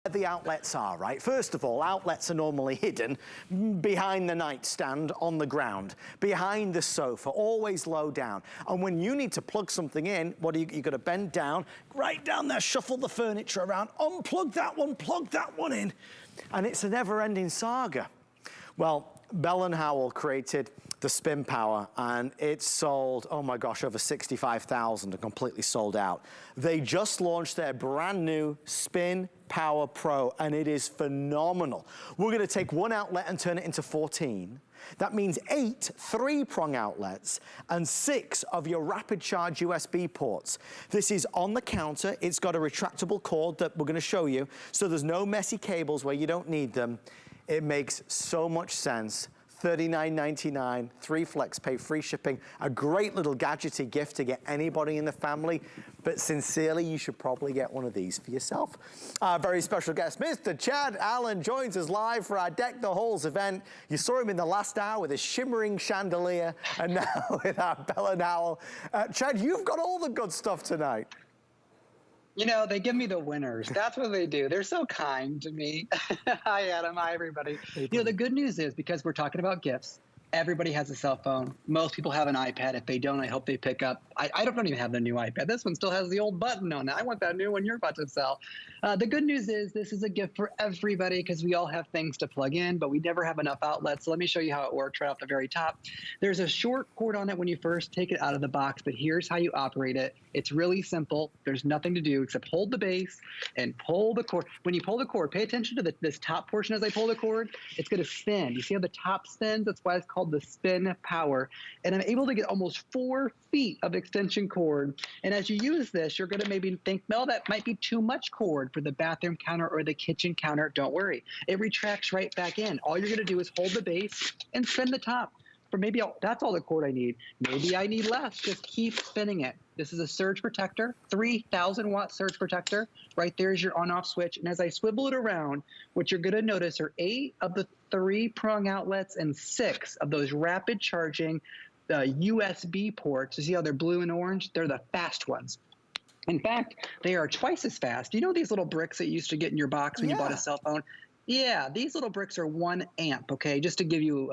The outlets are, right? First of all, outlets are normally hidden behind the nightstand on the ground, behind the sofa, always low down. And when you need to plug something in, what do you got to bend down, right down there, shuffle the furniture around, unplug that one, plug that one in. And it's a never-ending saga. Well, Bell and Howell created the Spin Power, and it's sold, oh my gosh, over 65,000 and completely sold out. They just launched their brand new Spin Power Pro, and it is phenomenal. We're gonna take one outlet and turn it into 14. That means 8 3-prong outlets and 6 of your rapid charge USB ports. This is on the counter. It's got a retractable cord that we're gonna show you, so there's no messy cables where you don't need them. It makes so much sense. $39.99, 3 flex pay, free shipping. A great little gadgety gift to get anybody in the family. But sincerely, you should probably get one of these for yourself. Our very special guest, Mr. Chad Allen, joins us live for our Deck the Halls event. You saw him in the last hour with his shimmering chandelier, and now with our Bell and Howell. Chad, you've got all the good stuff tonight. You know, they give me the winners. That's what they do. They're so kind to me. Hi, Adam. Hi, everybody. You know, the good news is, because we're talking about gifts, everybody has a cell phone. Most people have an iPad. If they don't, I hope they pick up. I don't even have the new iPad. This one still has the old button on it. I want that new one you're about to sell. The good news is this is a gift for everybody, because we all have things to plug in, but we never have enough outlets. So let me show you how it works right off the very top. There's a short cord on it when you first take it out of the box, but here's how you operate it. It's really simple. There's nothing to do except hold the base and pull the cord. When you pull the cord, pay attention to this top portion as I pull the cord. It's going to spin. You see how the top spins? That's why it's called the Spin Power. And I'm able to get almost 4 feet of extension cord. And as you use this, you're going to maybe think, no, that might be too much cord for the bathroom counter or the kitchen counter. Don't worry. It retracts right back in. All you're going to do is hold the base and spin the top. Or maybe that's all the cord I need. Maybe I need less. Just keep spinning it. This is a surge protector, 3,000 watt surge protector. Right there is your on-off switch. And as I swivel it around, what you're going to notice are 8 of the 3-prong outlets and 6 of those rapid charging USB ports. You see how they're blue and orange? They're the fast ones. In fact, they are twice as fast. You know these little bricks that you used to get in your box when you bought a cell phone? Yeah, these little bricks are 1 amp, okay? Just to give you,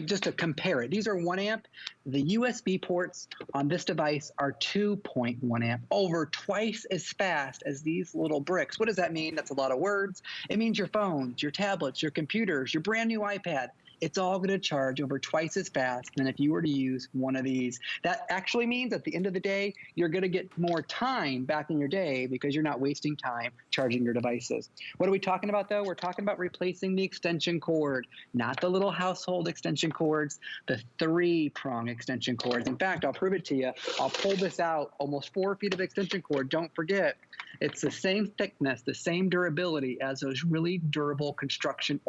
just to compare it. These are 1 amp. The USB ports on this device are 2.1 amp, over twice as fast as these little bricks. What does that mean? That's a lot of words. It means your phones, your tablets, your computers, your brand new iPad. It's all going to charge over twice as fast than if you were to use one of these. That actually means at the end of the day, you're going to get more time back in your day because you're not wasting time charging your devices. What are we talking about, though? We're talking about replacing the extension cord, not the little household extension cords, the 3-prong extension cords. In fact, I'll prove it to you. I'll pull this out, almost 4 feet of extension cord. Don't forget, it's the same thickness, the same durability as those really durable construction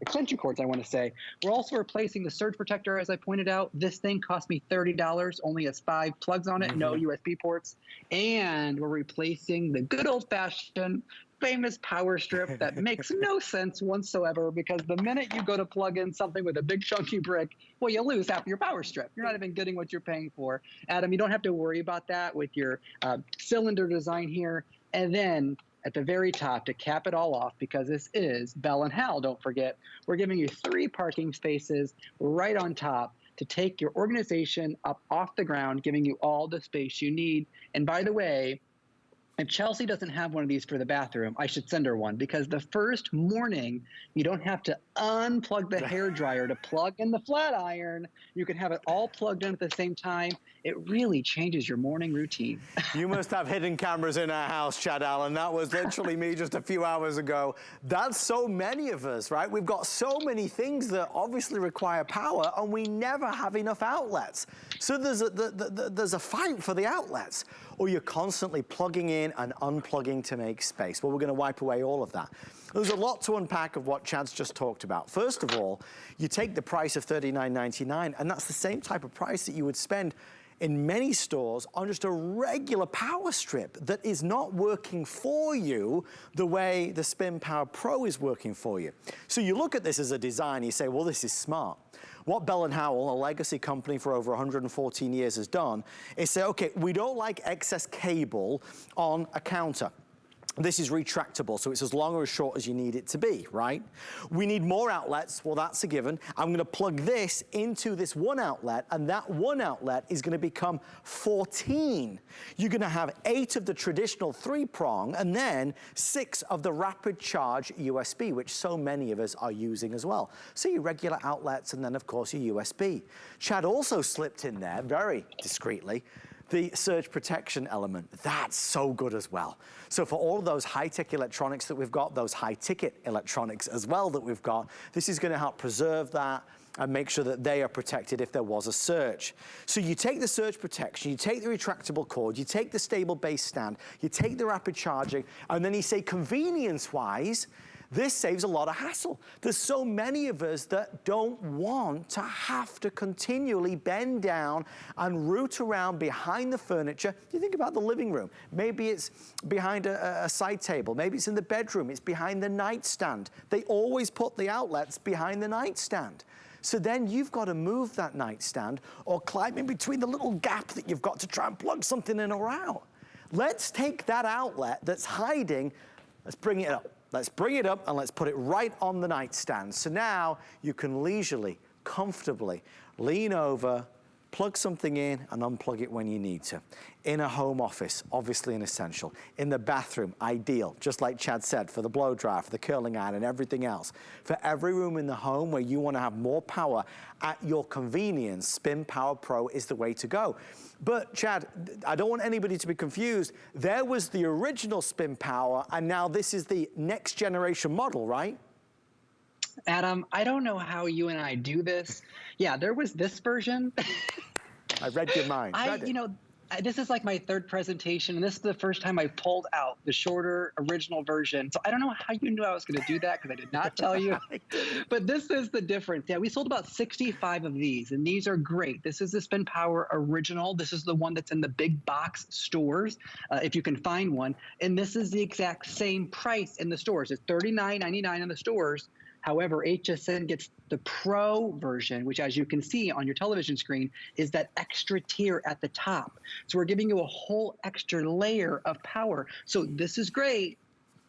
extension cords, I want to say. We're also replacing the surge protector, as I pointed out. This thing cost me $30, only has 5 plugs on it, no USB ports. And we're replacing the good old-fashioned famous power strip that makes no sense whatsoever, because the minute you go to plug in something with a big chunky brick, well, you lose half your power strip. You're not even getting what you're paying for. Adam, you don't have to worry about that with your cylinder design here. And then at the very top, to cap it all off, because this is Bell and Howell, don't forget, we're giving you 3 parking spaces right on top to take your organization up off the ground, giving you all the space you need. And by the way, if Chelsea doesn't have one of these for the bathroom, I should send her one, because the first morning, you don't have to unplug the hairdryer to plug in the flat iron. You can have it all plugged in at the same time. It really changes your morning routine. You must have hidden cameras in our house, Chad Allen. That was literally me just a few hours ago. That's so many of us, right? We've got so many things that obviously require power, and we never have enough outlets. So there's a fight for the outlets, or you're constantly plugging in and unplugging to make space. Well, we're going to wipe away all of that. There's a lot to unpack of what Chad's just talked about. First of all, you take the price of $39.99, and that's the same type of price that you would spend in many stores on just a regular power strip that is not working for you the way the Spin Power Pro is working for you. So you look at this as a design, you say, well, this is smart. What Bell and Howell, a legacy company for over 114 years, has done is say, okay, we don't like excess cable on a counter. This is retractable, so it's as long or as short as you need it to be, right? We need more outlets. Well, that's a given. I'm gonna plug this into this one outlet, and that one outlet is gonna become 14. You're gonna have 8 of the traditional 3-prong, and then 6 of the rapid charge USB, which so many of us are using as well. So your regular outlets, and then of course your USB. Chad also slipped in there, very discreetly, the surge protection element. That's so good as well. So for all of those high-tech electronics that we've got, those high-ticket electronics as well that we've got, this is gonna help preserve that and make sure that they are protected if there was a surge. So you take the surge protection, you take the retractable cord, you take the stable base stand, you take the rapid charging, and then you say convenience-wise, this saves a lot of hassle. There's so many of us that don't want to have to continually bend down and root around behind the furniture. You think about the living room. Maybe it's behind a side table. Maybe it's in the bedroom. It's behind the nightstand. They always put the outlets behind the nightstand. So then you've got to move that nightstand or climb in between the little gap that you've got to try and plug something in or out. Let's take that outlet that's hiding, let's bring it up. Let's bring it up and let's put it right on the nightstand. So now you can leisurely, comfortably lean over, plug something in and unplug it when you need to. In a home office, obviously an essential. In the bathroom, ideal, just like Chad said, for the blow dryer, for the curling iron and everything else. For every room in the home where you want to have more power at your convenience, Spin Power Pro is the way to go. But Chad, I don't want anybody to be confused. There was the original Spin Power and now this is the next generation model, right? Adam, I don't know how you and I do this. Yeah, there was this version. I read your mind. You know, this is like my 3rd presentation, and this is the first time I pulled out the shorter original version. So I don't know how you knew I was going to do that because I did not tell you. But this is the difference. Yeah, we sold about 65 of these, and these are great. This is the Spin Power original. This is the one that's in the big box stores, if you can find one. And this is the exact same price in the stores. It's $39.99 in the stores. However, HSN gets the Pro version, which as you can see on your television screen, is that extra tier at the top. So we're giving you a whole extra layer of power. So this is great.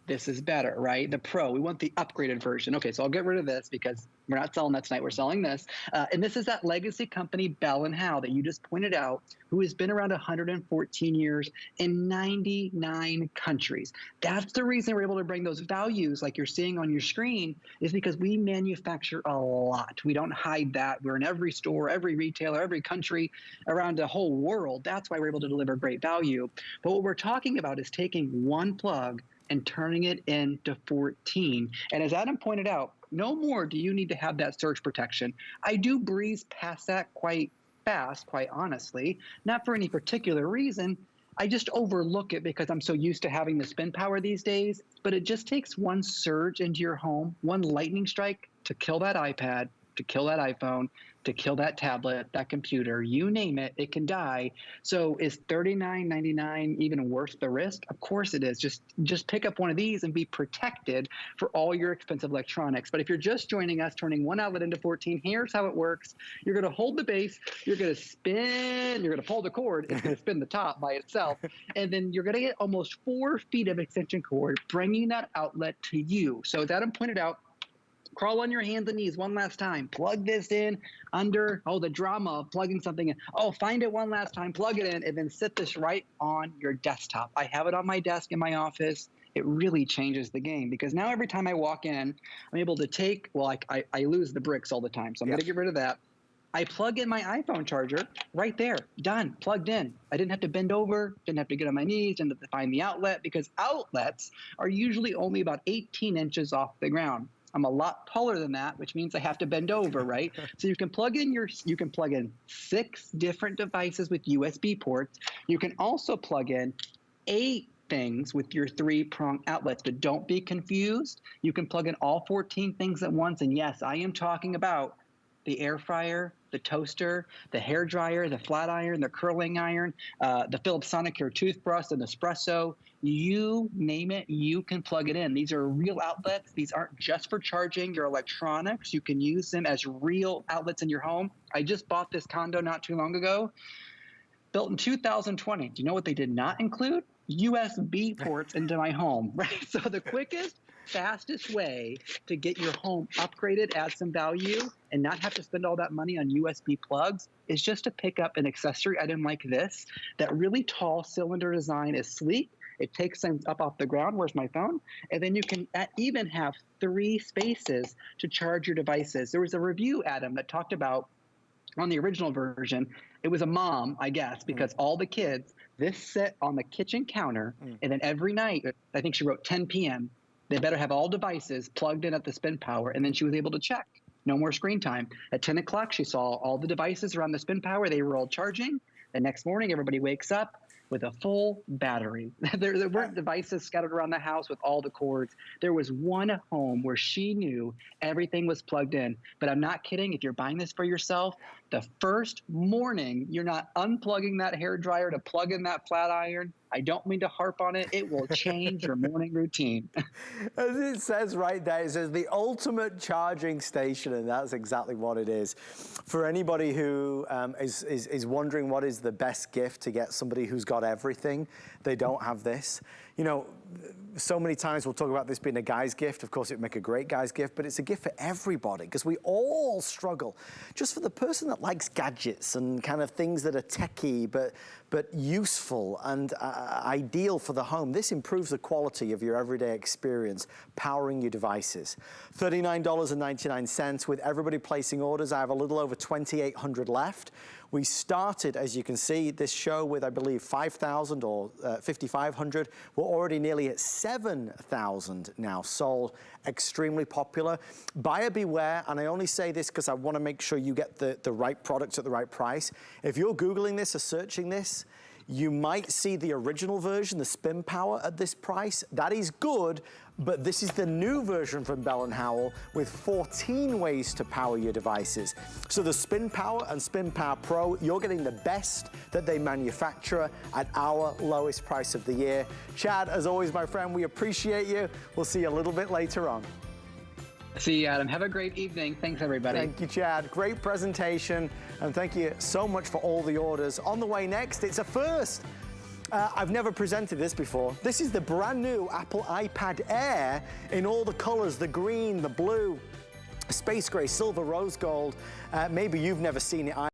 This is better, right? The Pro, we want the upgraded version. Okay, so I'll get rid of this because we're not selling that tonight, we're selling this. And this is that legacy company, Bell & Howell, that you just pointed out, who has been around 114 years in 99 countries. That's the reason we're able to bring those values like you're seeing on your screen is because we manufacture a lot. We don't hide that. We're in every store, every retailer, every country around the whole world. That's why we're able to deliver great value. But what we're talking about is taking one plug and turning it into 14. And as Adam pointed out, no more do you need to have that surge protection. I do breeze past that quite fast, quite honestly, not for any particular reason. I just overlook it because I'm so used to having the Spin Power these days. But it just takes one surge into your home, one lightning strike to kill that iPad, to kill that iPhone, to kill that tablet, that computer, you name it, it can die. So is $39.99 even worth the risk? Of course it is. Just pick up one of these and be protected for all your expensive electronics. But if you're just joining us, turning one outlet into 14, here's how it works. You're going to hold the base, you're going to spin, you're going to pull the cord, it's going to spin the top by itself, and then you're going to get almost 4 feet of extension cord, bringing that outlet to you. So as Adam pointed out, crawl on your hands and knees one last time. Plug this in under, the drama of plugging something in. Find it one last time, plug it in, and then sit this right on your desktop. I have it on my desk in my office. It really changes the game because now every time I walk in, I'm able to take, I lose the bricks all the time, so I'm going to get rid of that. I plug in my iPhone charger right there, done, plugged in. I didn't have to bend over, didn't have to get on my knees, didn't have to find the outlet because outlets are usually only about 18 inches off the ground. I'm a lot taller than that, which means I have to bend over, right? So you can plug in 6 different devices with USB ports. You can also plug in 8 things with your 3-prong outlets, but don't be confused. You can plug in all 14 things at once. And yes, I am talking about the air fryer, the toaster, the hair dryer, the flat iron, the curling iron, the Philips Sonicare toothbrush, and espresso. You name it, you can plug it in. These are real outlets. These aren't just for charging your electronics. You can use them as real outlets in your home. I just bought this condo not too long ago, built in 2020. Do you know what they did not include? USB ports into my home, right? So the quickest, fastest way to get your home upgraded, add some value, and not have to spend all that money on USB plugs is just to pick up an accessory item like this. That really tall cylinder design is sleek. It takes things up off the ground. Where's my phone? And then you can even have 3 spaces to charge your devices. There was a review, Adam, that talked about on the original version, it was a mom, I guess, because all the kids, this sit on the kitchen counter, and then every night, I think she wrote 10 p.m., they better have all devices plugged in at the spin power, and then she was able to check. No more screen time. At 10 o'clock, she saw all the devices around the spin power. They were all charging. The next morning, everybody wakes up with a full battery. There weren't devices scattered around the house with all the cords. There was one home where she knew everything was plugged in. But I'm not kidding. If you're buying this for yourself, the first morning you're not unplugging that hair dryer to plug in that flat iron, I don't mean to harp on it. It will change your morning routine. As it says right there, it says the ultimate charging station, and that's exactly what it is. For anybody who is wondering what is the best gift to get somebody who's got everything, they don't have this. You know, so many times we'll talk about this being a guy's gift. Of course, it would make a great guy's gift, but it's a gift for everybody because we all struggle. Just for the person that likes gadgets and kind of things that are techie, but useful and ideal for the home, this improves the quality of your everyday experience, powering your devices. $39.99 with everybody placing orders. I have a little over 2,800 left. We started, as you can see, this show with, I believe, 5,000 or 5,500. We're already nearly at 7,000 now sold. Extremely popular. Buyer beware, and I only say this because I want to make sure you get the right products at the right price. If you're Googling this or searching this, you might see the original version, the spin power, at this price. That is good, but this is the new version from Bell & Howell with 14 ways to power your devices. So the Spin Power and Spin Power Pro, you're getting the best that they manufacture at our lowest price of the year. Chad, as always, my friend, we appreciate you. We'll see you a little bit later on. See you, Adam. Have a great evening. Thanks, everybody. Thank you, Chad. Great presentation, and thank you so much for all the orders. On the way next, it's a first. I've never presented this before. This is the brand new Apple iPad Air in all the colors, the green, the blue, space gray, silver, rose gold. Maybe you've never seen it either.